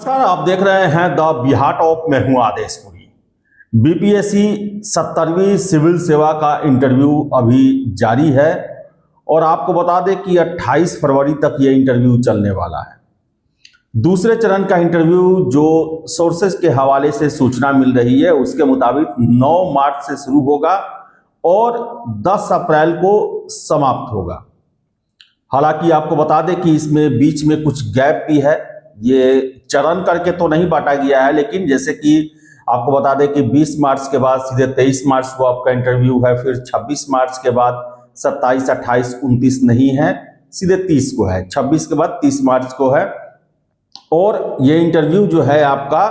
नमस्कार, आप देख रहे हैं द बिहार टॉप में हूं आदेशपुरी। बीपीएससी 70वीं सिविल सेवा का इंटरव्यू अभी जारी है और आपको बता दें कि 28 फरवरी तक यह इंटरव्यू चलने वाला है। दूसरे चरण का इंटरव्यू जो सोर्सेस के हवाले से सूचना मिल रही है उसके मुताबिक 9 मार्च से शुरू होगा और 10 अप्रैल को समाप्त होगा। हालांकि आपको बता दें कि इसमें बीच में कुछ गैप भी है। ये चरण करके तो नहीं बांटा गया है, लेकिन जैसे कि आपको बता दें कि 20 मार्च के बाद सीधे 23 मार्च को आपका इंटरव्यू है, फिर 26 मार्च के बाद 27, 28, 29 नहीं है, सीधे 30 को है, 26 के बाद 30 मार्च को है। और ये इंटरव्यू जो है आपका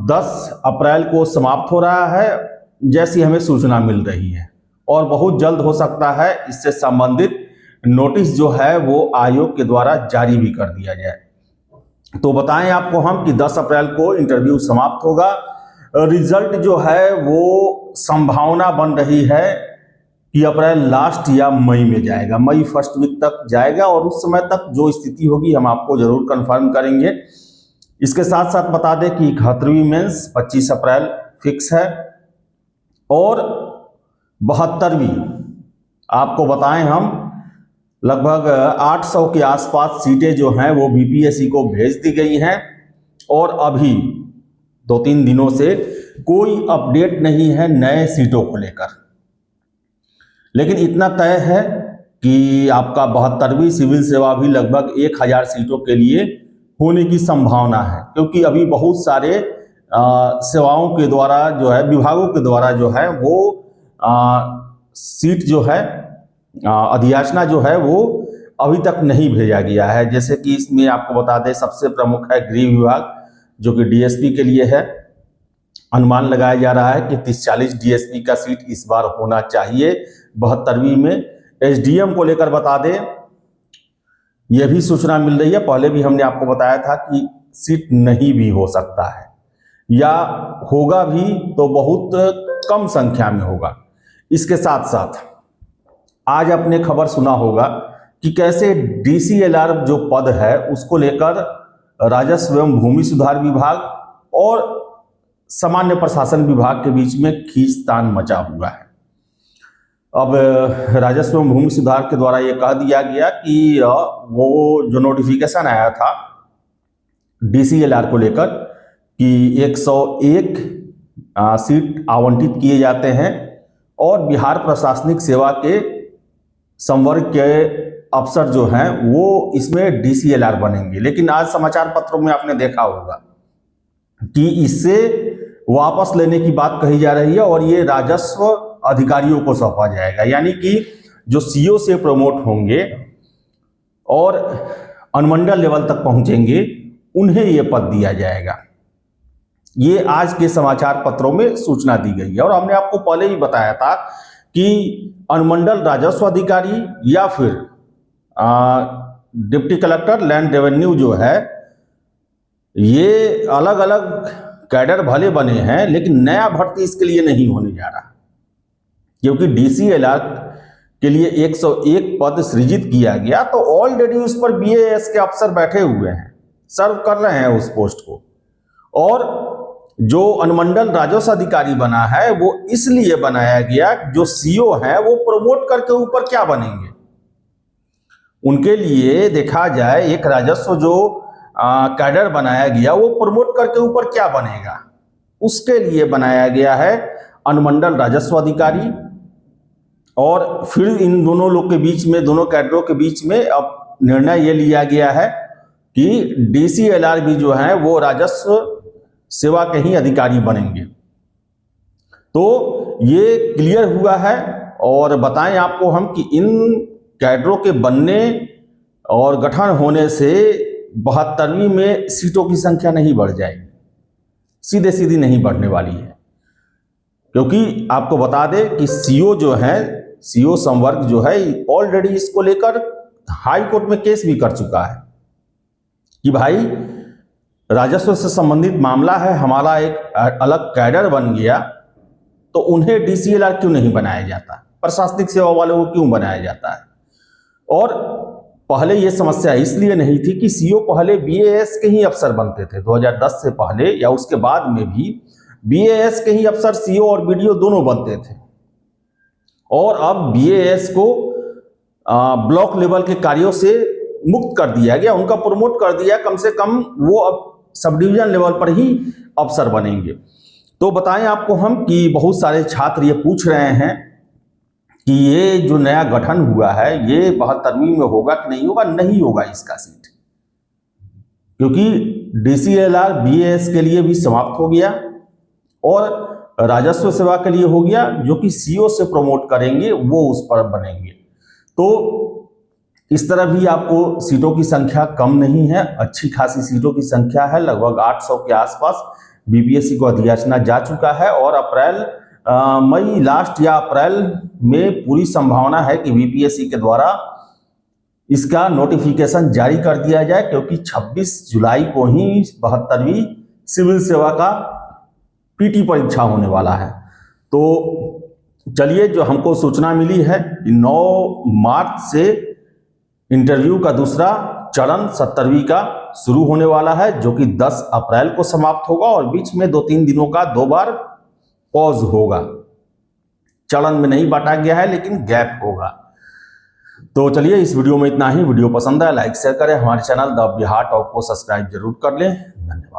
10 अप्रैल को समाप्त हो रहा है, जैसी हमें सूचना मिल रही है। और बहुत जल्द हो सकता है इससे संबंधित नोटिस जो है वो आयोग के द्वारा जारी भी कर दिया जाए। तो बताएं आपको हम कि 10 अप्रैल को इंटरव्यू समाप्त होगा। रिजल्ट जो है वो संभावना बन रही है कि अप्रैल लास्ट या मई में जाएगा, मई फर्स्ट वीक तक जाएगा और उस समय तक जो स्थिति होगी हम आपको जरूर कंफर्म करेंगे। इसके साथ साथ बता दें कि 71वीं मेंस 25 अप्रैल फिक्स है और 72वीं आपको बताएं हम लगभग 800 के आसपास सीटें जो हैं वो बीपीएससी को भेज दी गई हैं और अभी 2-3 दिनों से कोई अपडेट नहीं है नए सीटों को लेकर। लेकिन इतना तय है कि आपका 72वीं सिविल सेवा भी लगभग 1000 सीटों के लिए होने की संभावना है, क्योंकि अभी बहुत सारे सेवाओं के द्वारा जो है, विभागों के द्वारा जो है वो सीट जो है, अधियाचना जो है वो अभी तक नहीं भेजा गया है। जैसे कि इसमें आपको बता दें सबसे प्रमुख है गृह विभाग, जो कि डीएसपी के लिए है। अनुमान लगाया जा रहा है कि 30-40 डीएसपी का सीट इस बार होना चाहिए 72वीं में। एसडीएम को लेकर बता दें, यह भी सूचना मिल रही है, पहले भी हमने आपको बताया था कि सीट नहीं भी हो सकता है, या होगा भी तो बहुत कम संख्या में होगा। इसके साथ साथ आज आपने खबर सुना होगा कि कैसे डीसीएलआर जो पद है उसको लेकर राजस्व एवं भूमि सुधार विभाग और सामान्य प्रशासन विभाग के बीच में खींचतान मचा हुआ है। अब राजस्व एवं भूमि सुधार के द्वारा यह कह दिया गया कि वो जो नोटिफिकेशन आया था डीसीएलआर को लेकर कि 101 सीट आवंटित किए जाते हैं और बिहार प्रशासनिक सेवा के संवर्ग के अफसर जो हैं वो इसमें डीसीएलआर बनेंगे। लेकिन आज समाचार पत्रों में आपने देखा होगा कि इससे वापस लेने की बात कही जा रही है और ये राजस्व अधिकारियों को सौंपा जाएगा, यानी कि जो सीओ से प्रमोट होंगे और अनुमंडल लेवल तक पहुंचेंगे उन्हें ये पद दिया जाएगा। ये आज के समाचार पत्रों में सूचना दी गई है और हमने आपको पहले ही बताया था कि अनुमंडल राजस्व अधिकारी या फिर डिप्टी कलेक्टर लैंड रेवेन्यू जो है, ये अलग अलग कैडर भले बने हैं, लेकिन नया भर्ती इसके लिए नहीं होने जा रहा, क्योंकि डीसीएलआर के लिए 101 पद सृजित किया गया तो ऑलरेडी उस पर बीएएस के अफसर बैठे हुए हैं, सर्व कर रहे हैं उस पोस्ट को। और जो अनुमंडल राजस्व अधिकारी बना है वो इसलिए बनाया गया, जो सीओ है वो प्रमोट करके ऊपर क्या बनेंगे, उनके लिए देखा जाए एक राजस्व जो कैडर बनाया गया वो प्रमोट करके ऊपर क्या बनेगा, उसके लिए बनाया गया है अनुमंडल राजस्व अधिकारी। और फिर इन दोनों लोग के बीच में, दोनों कैडरों के बीच में अब निर्णय ये लिया गया है कि डीसीएलआर भी जो है वो राजस्व सेवा के ही अधिकारी बनेंगे। तो ये क्लियर हुआ है और बताएं आपको हम कि इन कैडरों के बनने और गठन होने से 72वीं में सीटों की संख्या नहीं बढ़ जाएगी, सीधे सीधी नहीं बढ़ने वाली है। क्योंकि आपको बता दें कि सीओ जो है, सीओ संवर्ग जो है ऑलरेडी इसको लेकर हाई कोर्ट में केस भी कर चुका है कि भाई राजस्व से संबंधित मामला है, हमारा एक अलग कैडर बन गया तो उन्हें डीसीएलआर क्यों नहीं बनाया जाता, प्रशासनिक सेवा वालों को क्यों बनाया जाता है। और पहले ये समस्या इसलिए नहीं थी कि सीओ पहले बीएएस के ही अफसर बनते थे। 2010 से पहले या उसके बाद में भी बीएएस के ही अफसर सीओ और बीडीओ दोनों बनते थे, और अब बीएएस को ब्लॉक लेवल के कार्यों से मुक्त कर दिया गया, उनका प्रमोट कर दिया। कम से कम वो अब सब डिवीजन लेवल पर ही अफसर बनेंगे। तो बताएं आपको हम कि बहुत सारे छात्र ये पूछ रहे हैं कि ये जो नया गठन हुआ है ये 72वीं में होगा कि नहीं होगा। नहीं होगा इसका सीट, क्योंकि डीसीएलआर बीएएस के लिए भी समाप्त हो गया और राजस्व सेवा के लिए हो गया। जो कि सीओ से प्रमोट करेंगे वो उस पर बनेंगे। तो इस तरह भी आपको सीटों की संख्या कम नहीं है, अच्छी खासी सीटों की संख्या है। लगभग 800 के आसपास बीपीएससी को अधियाचना जा चुका है, और मई लास्ट या अप्रैल में पूरी संभावना है कि बीपीएससी के द्वारा इसका नोटिफिकेशन जारी कर दिया जाए, क्योंकि 26 जुलाई को ही 72वीं सिविल सेवा का पीटी परीक्षा होने वाला है। तो चलिए, जो हमको सूचना मिली है 9 मार्च से इंटरव्यू का दूसरा चरण 70वीं का शुरू होने वाला है, जो कि 10 अप्रैल को समाप्त होगा, और बीच में 2-3 दिनों का 2 बार पॉज होगा। चरण में नहीं बांटा गया है, लेकिन गैप होगा। तो चलिए, इस वीडियो में इतना ही। वीडियो पसंद है लाइक शेयर करें, हमारे चैनल द बिहार टॉप को सब्सक्राइब जरूर कर लें। धन्यवाद।